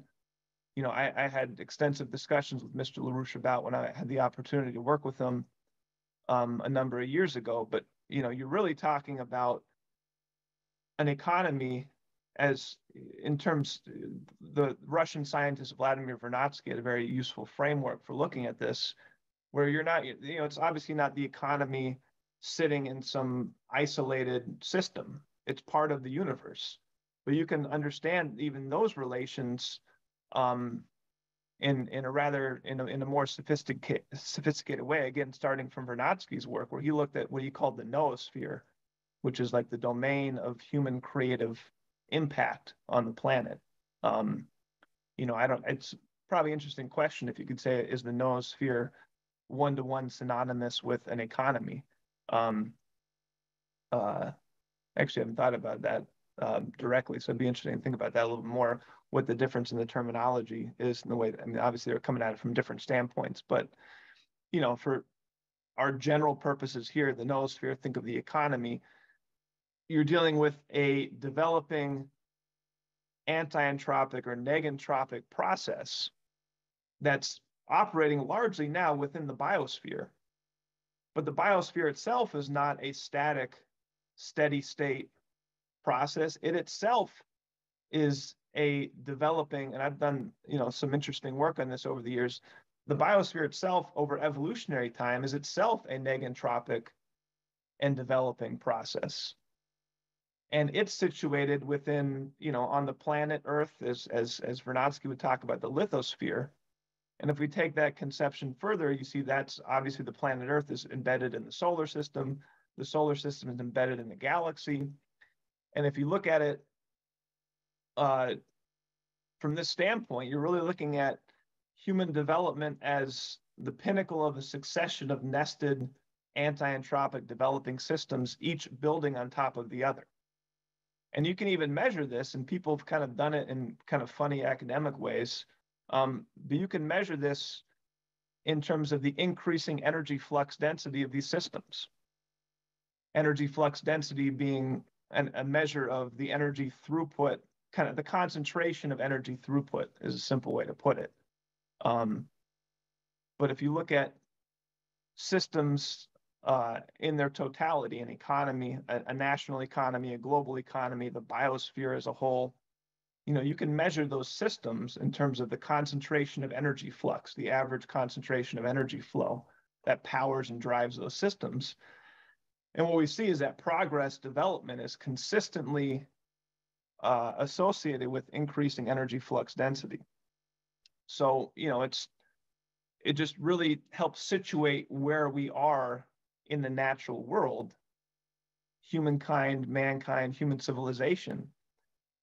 I had extensive discussions with Mr. LaRouche about when I had the opportunity to work with him a number of years ago. But you're really talking about an economy as in terms, the Russian scientist Vladimir Vernadsky had a very useful framework for looking at this, where you're not, it's obviously not the economy sitting in some isolated system. It's part of the universe, but you can understand even those relations in a more sophisticated way. Again, starting from Vernadsky's work, where he looked at what he called the noosphere, which is like the domain of human creative impact on the planet. It's probably an interesting question if you could say, is the noosphere one-to-one synonymous with an economy? Actually, I haven't thought about that directly, so it'd be interesting to think about that a little bit more, what the difference in the terminology is in the way, obviously they're coming at it from different standpoints, but, for our general purposes here, the noosphere, think of the economy, you're dealing with a developing anti-entropic or negentropic process that's operating largely now within the biosphere. But the biosphere itself is not a static, steady state process. It itself is a developing, and I've done some interesting work on this over the years, the biosphere itself over evolutionary time is itself a negentropic and developing process. And it's situated within, on the planet Earth, as Vernadsky would talk about, the lithosphere. And if we take that conception further, you see that's obviously the planet Earth is embedded in the solar system. The solar system is embedded in the galaxy. And if you look at it from this standpoint, you're really looking at human development as the pinnacle of a succession of nested anti-entropic developing systems, each building on top of the other. And you can even measure this, and people have kind of done it in kind of funny academic ways, but you can measure this in terms of the increasing energy flux density of these systems. Energy flux density being a measure of the energy throughput, kind of the concentration of energy throughput is a simple way to put it. But if you look at systems in their totality, an economy, a national economy, a global economy, the biosphere as a whole, you can measure those systems in terms of the concentration of energy flux, the average concentration of energy flow that powers and drives those systems. And what we see is that progress development is consistently associated with increasing energy flux density. So, it just really helps situate where we are in the natural world, humankind, mankind, human civilization,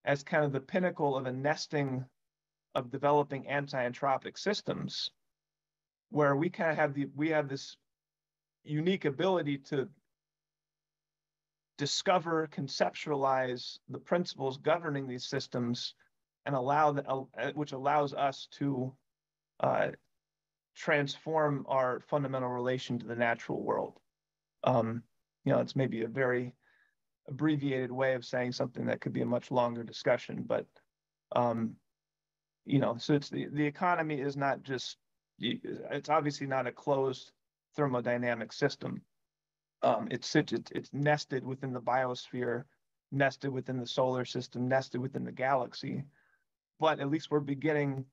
as kind of the pinnacle of a nesting of developing anti-entropic systems, where we kind of have this unique ability to discover, conceptualize the principles governing these systems, and which allows us to transform our fundamental relation to the natural world. It's maybe a very abbreviated way of saying something that could be a much longer discussion, but so it's the economy is not just, it's obviously not a closed thermodynamic system. It's nested within the biosphere, nested within the solar system, nested within the galaxy. But at least we're beginning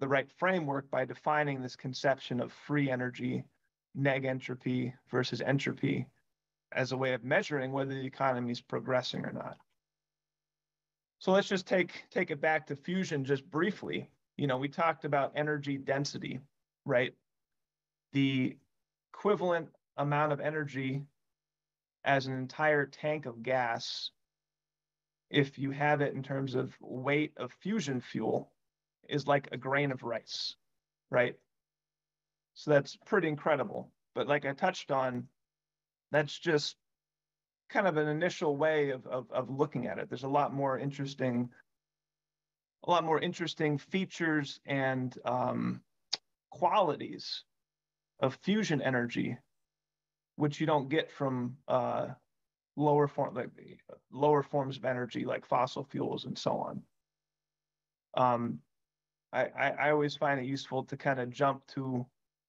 the right framework by defining this conception of free energy, neg entropy versus entropy, as a way of measuring whether the economy is progressing or not. So let's just take it back to fusion just briefly. We talked about energy density, right? The equivalent amount of energy as an entire tank of gas, if you have it in terms of weight of fusion fuel, is like a grain of rice, right? So that's pretty incredible. But like I touched on, that's just kind of an initial way of looking at it. There's a lot more interesting features and qualities of fusion energy, which you don't get from lower forms of energy like fossil fuels and so on. I always find it useful to kind of jump to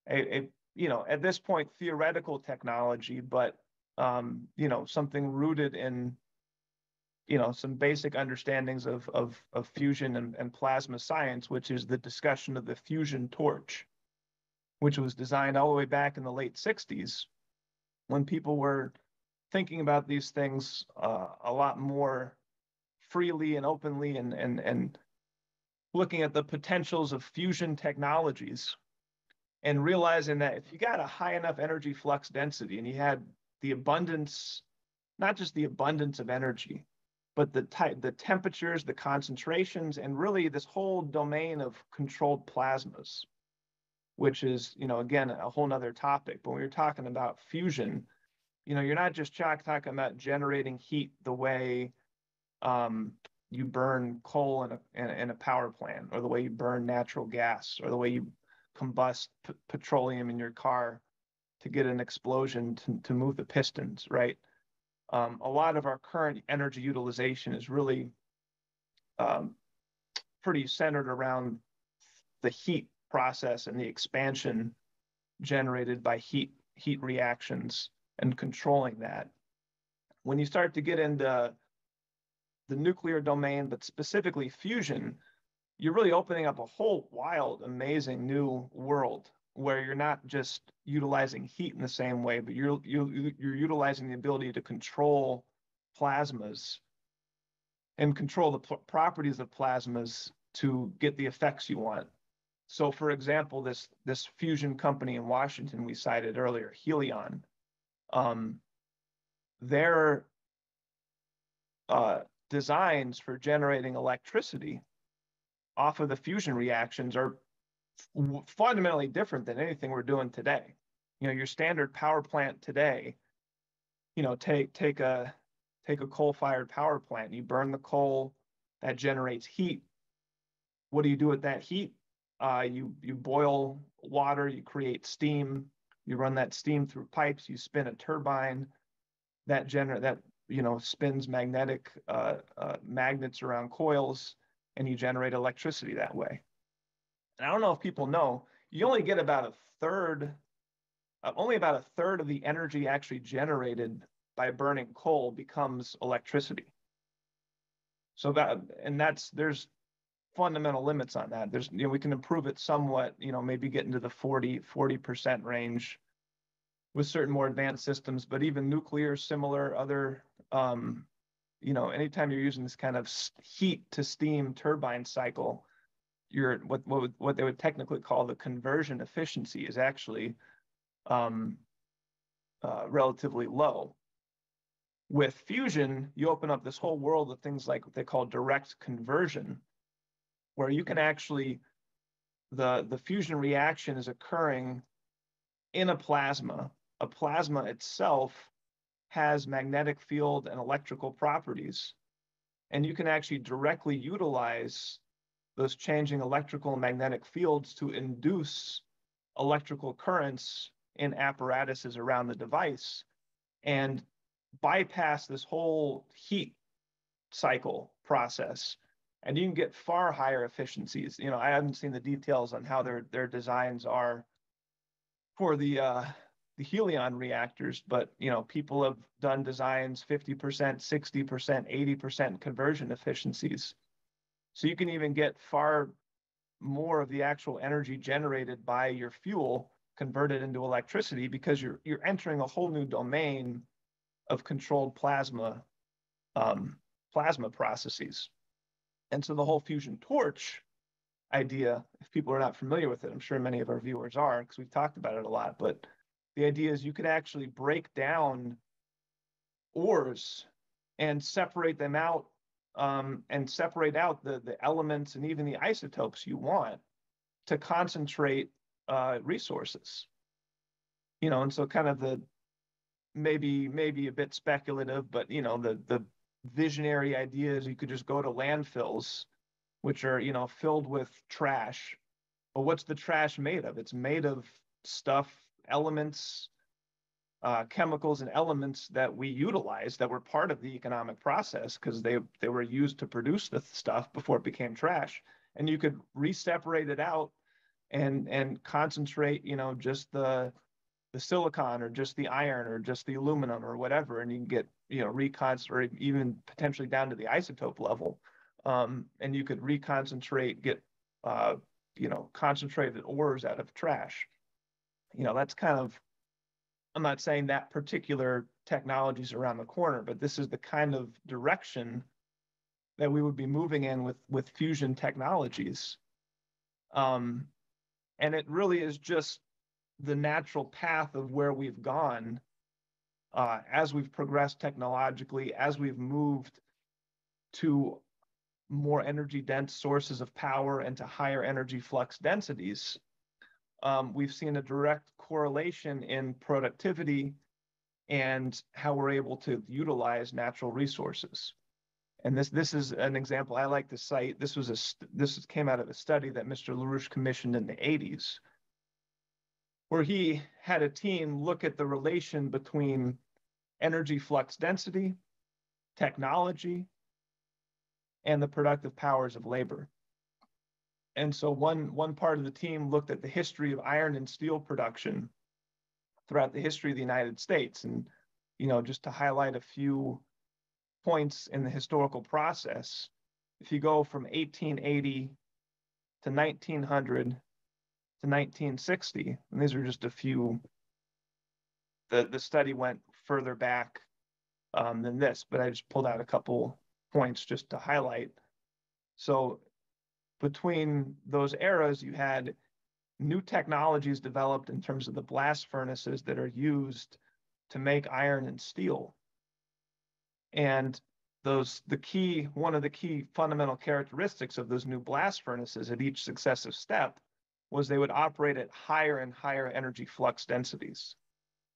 at this point, theoretical technology, but something rooted in some basic understandings of fusion and plasma science, which is the discussion of the fusion torch, which was designed all the way back in the late 60s, when people were thinking about these things a lot more freely and openly, and looking at the potentials of fusion technologies, and realizing that if you got a high enough energy flux density and you had the abundance, not just the abundance of energy, but the temperatures, the concentrations, and really this whole domain of controlled plasmas, which is, again, a whole nother topic. But when you're talking about fusion, you're not just talking about generating heat the way you burn coal in a power plant, or the way you burn natural gas, or the way you combust petroleum in your car to get an explosion to move the pistons, right? A lot of our current energy utilization is really pretty centered around the heat process and the expansion generated by heat reactions and controlling that. When you start to get into the nuclear domain, but specifically fusion, you're really opening up a whole wild, amazing new world where you're not just utilizing heat in the same way, but you're utilizing the ability to control plasmas and control the properties of plasmas to get the effects you want. So, for example, this fusion company in Washington we cited earlier, Helion, their designs for generating electricity off of the fusion reactions are fundamentally different than anything we're doing today. Your standard power plant today, take a coal-fired power plant, you burn the coal, that generates heat. What do you do with that heat? You boil water, you create steam, you run that steam through pipes, you spin a turbine that spins magnetic magnets around coils, and you generate electricity that way. And I don't know if people know, you only get about a third of the energy actually generated by burning coal becomes electricity. So there's fundamental limits on that. There's, we can improve it somewhat, maybe get into the 40% range with certain more advanced systems, but even nuclear, similar, other, anytime you're using this kind of heat to steam turbine cycle, what they would technically call the conversion efficiency is actually relatively low. With fusion, you open up this whole world of things like what they call direct conversion, where you can actually, the fusion reaction is occurring in a plasma. A plasma itself has magnetic field and electrical properties, and you can actually directly utilize those changing electrical and magnetic fields to induce electrical currents in apparatuses around the device and bypass this whole heat cycle process. And you can get far higher efficiencies. You know, I haven't seen the details on how their designs are for the Helion reactors, but you know, people have done designs 50%, 60%, 80% conversion efficiencies. So you can even get far more of the actual energy generated by your fuel converted into electricity, because you're entering a whole new domain of controlled plasma processes. And so the whole fusion torch idea, if people are not familiar with it, I'm sure many of our viewers are because we've talked about it a lot, but the idea is you could actually break down ores and separate them out, and separate out the elements and even the isotopes you want to concentrate resources. You know, and so kind of the maybe a bit speculative, but you know, the visionary idea is you could just go to landfills, which are, you know, filled with trash. But what's the trash made of? It's made of stuff, elements, chemicals and elements that we utilize that were part of the economic process because they were used to produce the stuff before it became trash. And you could re-separate it out and concentrate, you know, just the silicon or just the iron or just the aluminum or whatever, and you can get, you know, or even potentially down to the isotope level. And you could reconcentrate, get, you know, concentrated ores out of trash. You know, that's kind of, I'm not saying that particular technology is around the corner, but this is the kind of direction that we would be moving in with fusion technologies. And it really is just the natural path of where we've gone as we've progressed technologically, as we've moved to more energy dense sources of power and to higher energy flux densities. We've seen a direct correlation in productivity and how we're able to utilize natural resources. And this is an example I like to cite. This came out of a study that Mr. LaRouche commissioned in the 80s, where he had a team look at the relation between energy flux density, technology, and the productive powers of labor. And so one part of the team looked at the history of iron and steel production throughout the history of the United States. And, you know, just to highlight a few points in the historical process, if you go from 1880 to 1900 to 1960, and these are just a few, the study went further back than this, but I just pulled out a couple points just to highlight. So between those eras, you had new technologies developed in terms of the blast furnaces that are used to make iron and steel. And one of the key fundamental characteristics of those new blast furnaces at each successive step was they would operate at higher and higher energy flux densities,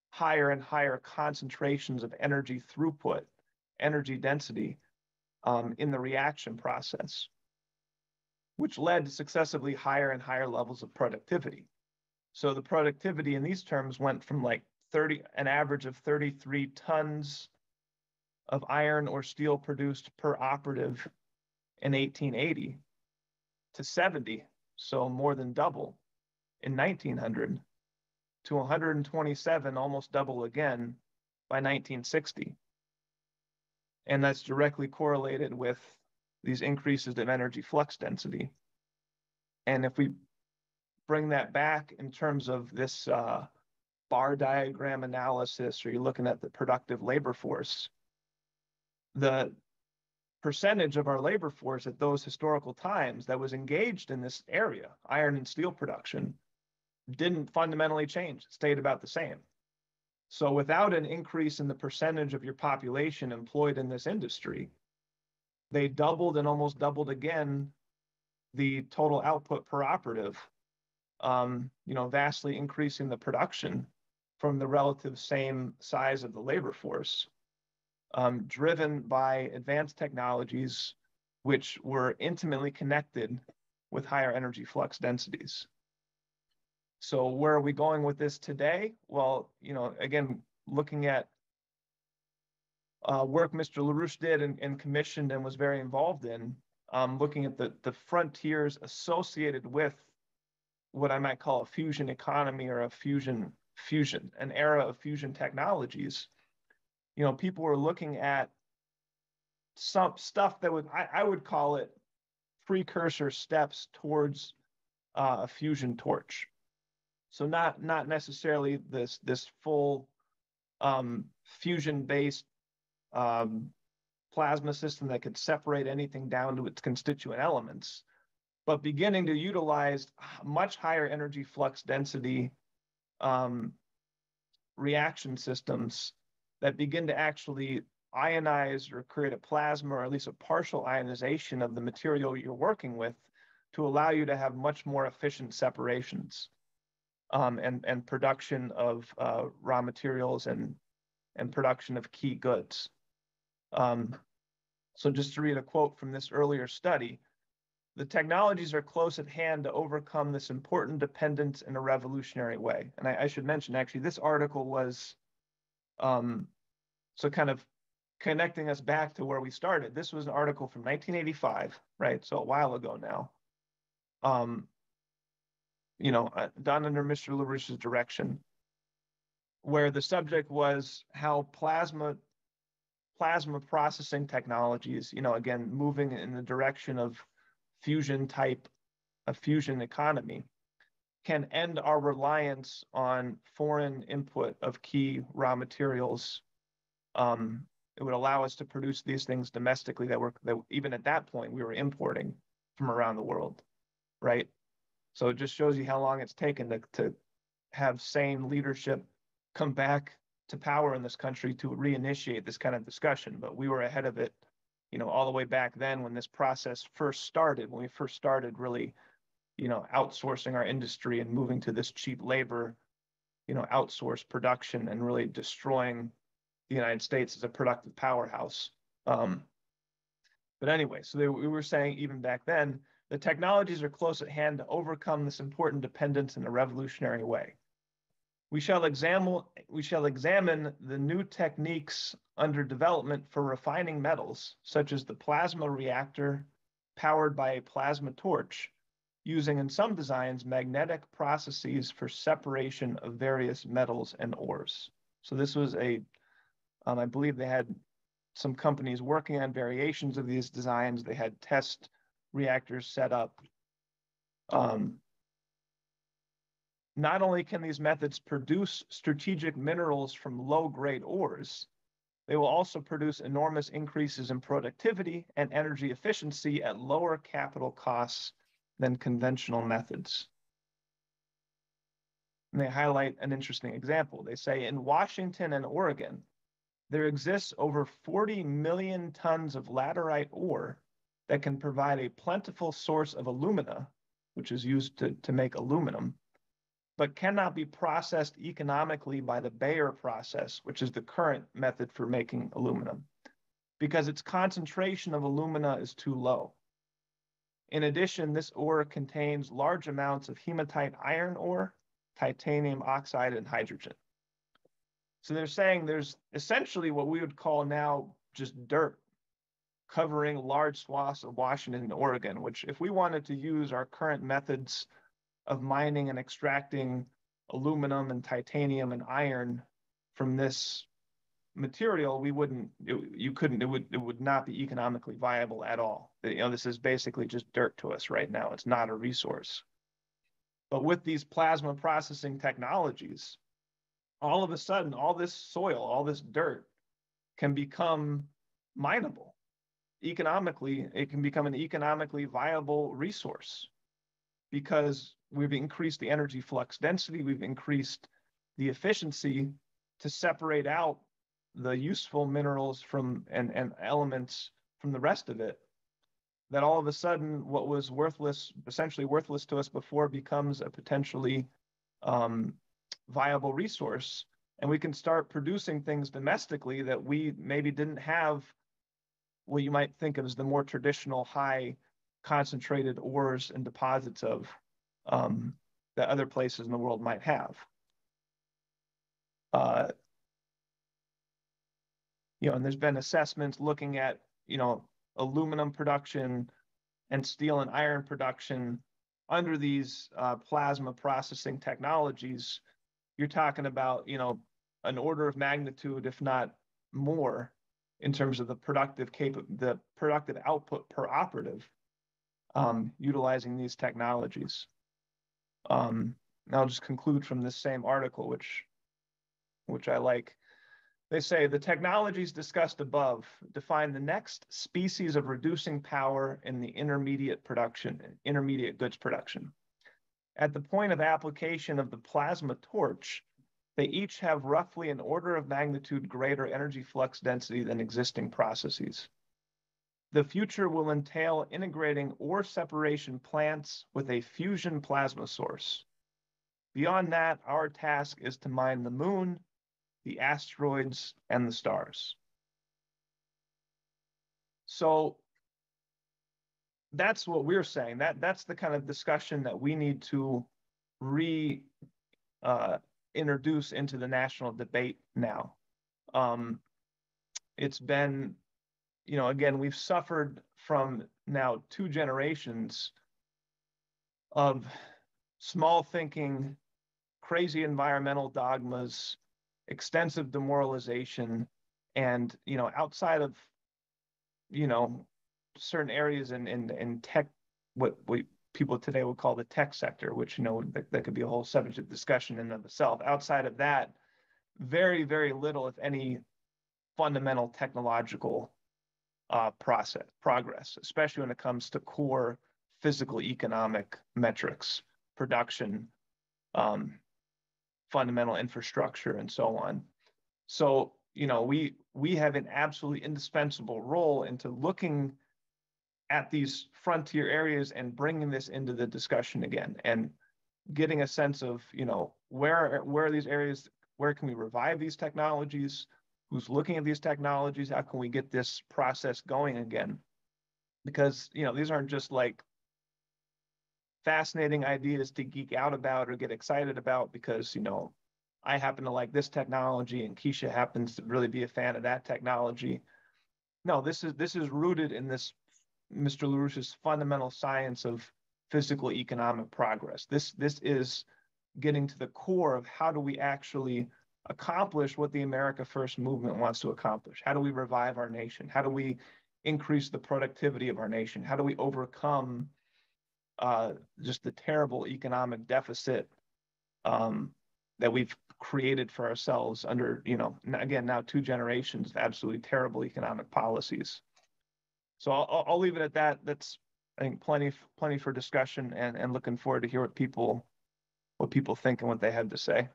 higher and higher concentrations of energy throughput, energy density in the reaction process, which led to successively higher and higher levels of productivity. So the productivity in these terms went from like an average of 33 tons of iron or steel produced per operative in 1880 to 70, so more than double in 1900, to 127, almost double again by 1960. And that's directly correlated with these increases in energy flux density. And if we bring that back in terms of this bar diagram analysis, or you're looking at the productive labor force, the percentage of our labor force at those historical times that was engaged in this area, iron and steel production, didn't fundamentally change. It stayed about the same. So without an increase in the percentage of your population employed in this industry, they doubled and almost doubled again the total output per operative, vastly increasing the production from the relative same size of the labor force, driven by advanced technologies which were intimately connected with higher energy flux densities. So where are we going with this today? Well, again, looking at work Mr. LaRouche did and commissioned and was very involved in, looking at the frontiers associated with what I might call a fusion economy or a fusion, an era of fusion technologies. People were looking at some stuff that I would call it precursor steps towards a fusion torch. So not necessarily this full fusion-based plasma system that could separate anything down to its constituent elements, but beginning to utilize much higher energy flux density reaction systems that begin to actually ionize or create a plasma, or at least a partial ionization of the material you're working with, to allow you to have much more efficient separations and production of raw materials and production of key goods. So just to read a quote from this earlier study, the technologies are close at hand to overcome this important dependence in a revolutionary way. And I should mention, actually, this article was, so kind of connecting us back to where we started. This was an article from 1985, right? So a while ago now. Done under Mr. LaRouche's direction, where the subject was how plasma processing technologies, again, moving in the direction of a fusion economy, can end our reliance on foreign input of key raw materials. It would allow us to produce these things domestically that even at that point we were importing from around the world, right? So it just shows you how long it's taken to have sane leadership come back to power in this country to reinitiate this kind of discussion. But we were ahead of it, all the way back then when this process first started, when we first started really, outsourcing our industry and moving to this cheap labor, outsourced production and really destroying the United States as a productive powerhouse. But anyway, so we were saying even back then, the technologies are close at hand to overcome this important dependence in a revolutionary way. We shall examine the new techniques under development for refining metals, such as the plasma reactor powered by a plasma torch, using in some designs magnetic processes for separation of various metals and ores. So this was I believe they had some companies working on variations of these designs. They had test reactors set up. Not only can these methods produce strategic minerals from low-grade ores, they will also produce enormous increases in productivity and energy efficiency at lower capital costs than conventional methods. And they highlight an interesting example. They say in Washington and Oregon, there exists over 40 million tons of laterite ore that can provide a plentiful source of alumina, which is used to make aluminum, but cannot be processed economically by the Bayer process, which is the current method for making aluminum, because its concentration of alumina is too low. In addition, this ore contains large amounts of hematite iron ore, titanium oxide, and hydrogen. So they're saying there's essentially what we would call now just dirt covering large swaths of Washington and Oregon, which if we wanted to use our current methods of mining and extracting aluminum and titanium and iron from this material, it would not be economically viable at all. This is basically just dirt to us right now. It's not a resource. But with these plasma processing technologies, all of a sudden, all this soil, all this dirt can become mineable. Economically, it can become an economically viable resource because we've increased the energy flux density, we've increased the efficiency to separate out the useful minerals from and elements from the rest of it, that all of a sudden what was essentially worthless to us before becomes a potentially viable resource. And we can start producing things domestically that we maybe didn't have what you might think of as the more traditional high concentrated ores and deposits of that other places in the world might have. And there's been assessments looking at, aluminum production and steel and iron production under these plasma processing technologies. You're talking about, an order of magnitude, if not more, in terms of the productive output per operative, utilizing these technologies. And I'll just conclude from this same article, which I like. They say the technologies discussed above define the next species of reducing power in the intermediate goods production. At the point of application of the plasma torch, they each have roughly an order of magnitude greater energy flux density than existing processes. The future will entail integrating ore separation plants with a fusion plasma source. Beyond that, our task is to mine the moon, the asteroids, and the stars. So that's what we're saying. That's the kind of discussion that we need to introduce into the national debate now. It's been, again, we've suffered from now 2 generations of small thinking, crazy environmental dogmas, extensive demoralization, and outside of certain areas in tech, what people today would call the tech sector, which that could be a whole subject of discussion in and of itself. Outside of that, very, very little, if any, fundamental technological progress, especially when it comes to core physical economic metrics, production, fundamental infrastructure, and so on. So, we have an absolutely indispensable role into looking at these frontier areas and bringing this into the discussion again, and getting a sense of, where are these areas, where can we revive these technologies, who's looking at these technologies, how can we get this process going again? Because, these aren't just like fascinating ideas to geek out about or get excited about because, I happen to like this technology and Kesha happens to really be a fan of that technology. No, this is rooted in this Mr. LaRouche's fundamental science of physical economic progress. This is getting to the core of how do we actually accomplish what the America First movement wants to accomplish? How do we revive our nation? How do we increase the productivity of our nation? How do we overcome just the terrible economic deficit that we've created for ourselves under, again, now 2 generations of absolutely terrible economic policies. So I'll leave it at that. That's, I think, plenty for discussion, and looking forward to hear what people think and what they have to say.